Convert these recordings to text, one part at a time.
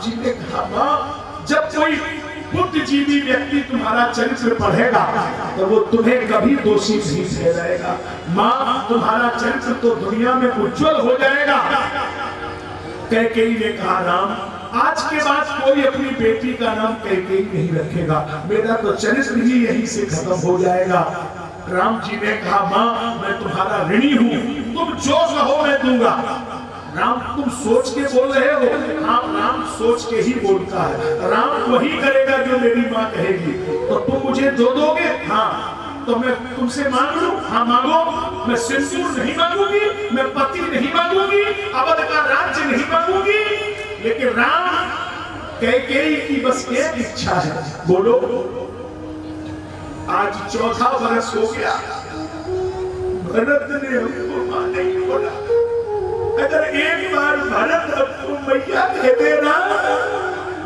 जी ने कहा माँ, जब कोई बुद्धिजीवी व्यक्ति तुम्हारा चरित्र पढ़ेगा तो वो तुम्हें कभी दोषी नहीं ठहराएगा। माँ, तुम्हारा चरित्र तो दुनिया में उज्जवल हो जाएगा। कैकेयी ने कहा राम, आज के बाद कोई अपनी बेटी का नाम कैकेयी नहीं रखेगा, मेरा तो चरित्र ही यहीं से खत्म हो जाएगा। राम जी ने कहा माँ, मैं तुम्हारा ऋणी हूँ, तुम जो कहो मैं दूंगा। राम, तुम सोच के बोल रहे हो? हाँ, राम सोच के ही बोलता है। राम वही करेगा जो मेरी माँ कहेगी। तो तुम मुझे जो दोगे? हाँ। तो मैं तुमसे मांग लूं? हाँ मांगो। मैं सिंदूर नहीं मांगूंगी, मैं पति नहीं मांगूंगी, अवध का राज्य नहीं मांगूंगी। लेकिन राम, कैकेयी की बस एक इच्छा है। बोलो। आज 14 वर्ष हो गया, भरत ने हमको मां नहीं बोला। अगर एक बार भरत हमको मैया कह देना,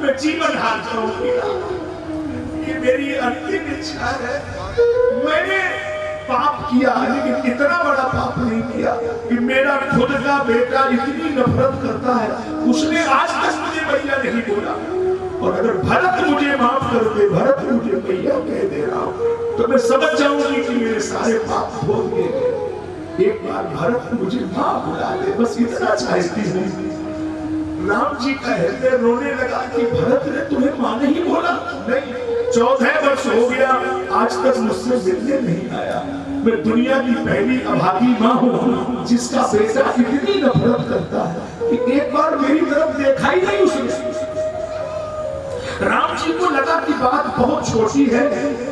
मैं जीवन हार जाऊंगी। ये मेरी अंतिम इच्छा है। मैंने पाप किया, लेकिन इतना बड़ा पाप नहीं किया कि मेरा खुद का बेटा इतनी नफरत करता है, उसने आज तक मुझे मैया नहीं बोला। और अगर भरत मुझे माफ कर दे, भरत मुझे मैया कह दे रहा हूं, तो मैं समझ जाऊंगी कि मेरे सारे पाप धो दिए गए। एक बार भरत मुझे मां बुला ले, बस इतना चाहती हूँ। राम जी का हृदय रोने लगा कि भरत ने तुम्हें मां नहीं बोला? नहीं, 14 वर्ष हो गया, आज तक मुझसे मिलने नहीं आया। मैं दुनिया की पहली अभागी मां हूँ जिसका बेटा इतनी नफरत करता है कि एक बार मेरी तरफ देखा ही नहीं उसने। राम जी को लगा कि बात बहुत छोटी है,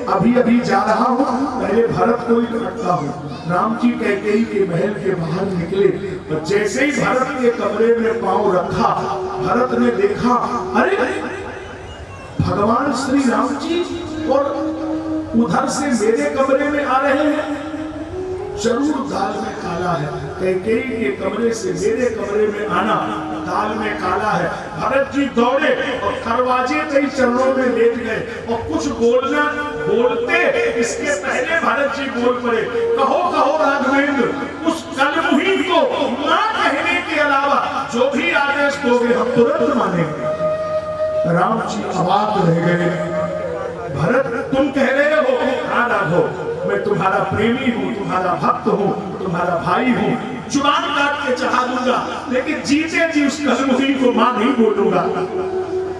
अभी अभी जा रहा हूँ, पहले भरत को ही रखता हूँ। राम जी कैकेयी के महल के बाहर निकले और जैसे ही भरत के कमरे में पांव रखा, भरत ने देखा, अरे भगवान श्री राम जी और उधर से मेरे कमरे में आ रहे हैं। जरूर दाल में काला है। कैकेयी के कमरे से मेरे कमरे में आना, दाल में काला है। भरत जी दौड़े और दरवाजे के चरणों में लेट गए और कुछ बोलना बोलते इसके पहले भरत जी बोल पड़े, कहो कहो राघवेंद्र, उस कलमुही को मां कहने के अलावा जो भी आदेश दोगे हम तुरंत मानेंगे। राम जी अवाक रह गए। भरत, तुम कह रहे हो? हाँ राघव, मैं तुम्हारा प्रेमी हूँ, तुम्हारा भक्त हूँ, तुम्हारा भाई हूँ, जुबान काट के चढ़ा दूंगा, लेकिन जीते जी उस कलमुही को मां नहीं बोलूंगा।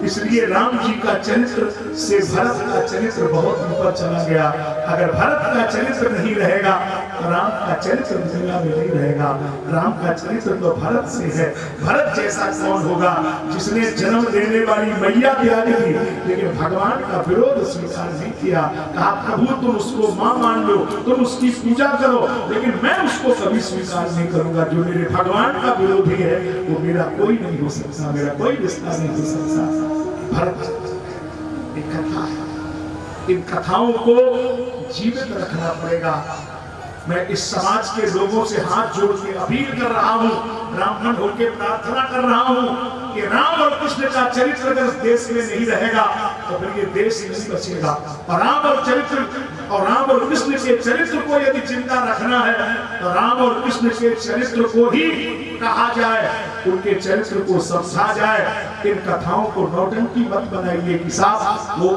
इसलिए राम जी का चरित्र से भरत का चरित्र बहुत ऊपर चला गया। अगर भरत का चरित्र नहीं रहेगा तो राम का चरित्र दुनिया में नहीं रहेगा। राम का चरित्र तो भरत से है। भरत जैसा कौन होगा जिसने जन्म देने वाली मैया त्यागी थी, लेकिन भगवान का विरोध स्वीकार नहीं किया। कहा प्रभु तुम उसको मां मान लो, तुम उसकी पूजा करो, लेकिन मैं उसको कभी स्वीकार नहीं करूंगा। जो मेरे भगवान का विरोधी है वो मेरा कोई नहीं हो सकता, मेरा कोई रिश्ता नहीं हो सकता। भरत एक कथा है, इन कथाओं को जीवित रखना पड़ेगा। मैं इस समाज के लोगों से हाथ जोड़ के अपील कर रहा हूँ, ब्राह्मण होकर प्रार्थना कर रहा हूँ कि राम और कृष्ण का चरित्र अगर देश में नहीं रहेगा तो फिर ये देश नहीं बचेगा। और राम और कृष्ण के चरित्र को यदि जिंदा रखना है तो राम और कृष्ण के चरित्र को ही कहा जाए, उनके चरित्र को समझा जाए। इन कथाओं को नौटंकी मत बनाइए कि साहब वो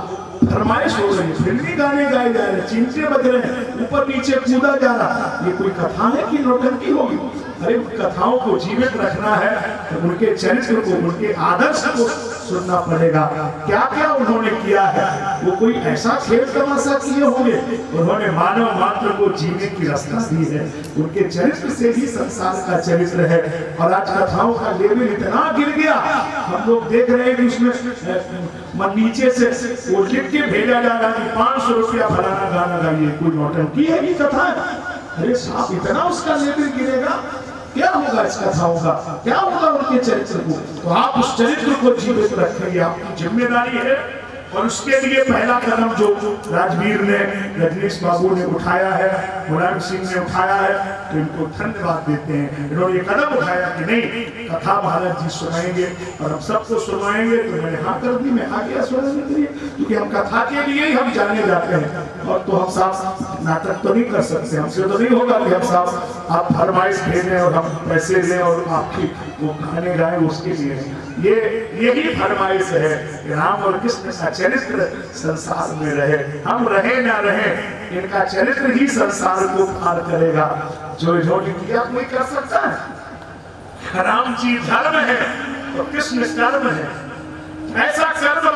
फरमाइश हो रही है, फिल्मी गाने गाए जा रहे हैं, चिमटे बज रहे हैं, ऊपर नीचे कूदा जा रहा, ये कोई कथा है कि नौटंकी होगी? अरे कथाओं को जीवित रखना है तो उनके चरित्र को, उनके आदर्श को सुनना पड़ेगा। क्या क्या उन्होंने किया है, वो कोई ऐसा खेल तमाशा किए होंगे? उन्होंने मानव मात्र को जीने की रास्ता दी है। उनके चरित्र से ही संसार का चरित्र है। और आज कथाओं का लेवल इतना गिर गया, हम लोग देख रहे हैं कि उसमें नीचे से वो लिख के भेजा जा रहा है कि 500 रुपया फलाना गाना गाइए। कोई नौटंकी है कि कथा है? अरे साहब, इतना उसका लेवल गिरेगा, क्या होगा इस कथाओं का, क्या होगा उनके चरित्र को? तो आप उस चरित्र को जीवित रखेंगे, आपकी जिम्मेदारी है। और उसके लिए पहला कदम जो राजवीर ने, रजनीश बाबू ने उठाया है, मुलायम सिंह ने उठाया है, तो इनको धन्यवाद देते हैं। इन्होंने ये कदम उठाया कि नहीं, कथा महाराज जी सुनाएंगे और हम सबको सुनाएंगे। तो मैंने हाँ कर दी, मैं आ गया सुनाने के लिए, क्योंकि हम कथा के लिए ही हम जाने जाते हैं। और तो हम साहब नाटक तो नहीं कर सकते, हमसे तो नहीं होगा कि हम साहब आप फरमाइश भेजें और हम पैसे लें और आपकी वो गाने गाए उसके लिए। ये यही फरमाइश है कि राम और कृष्ण का चरित्र संसार में रहे, हम रहे ना रहे, इनका चरित्र ही संसार को पार करेगा। जो इन्होंने किया कोई कर सकता है। राम जी धर्म है तो कृष्ण कर्म है, ऐसा कर्म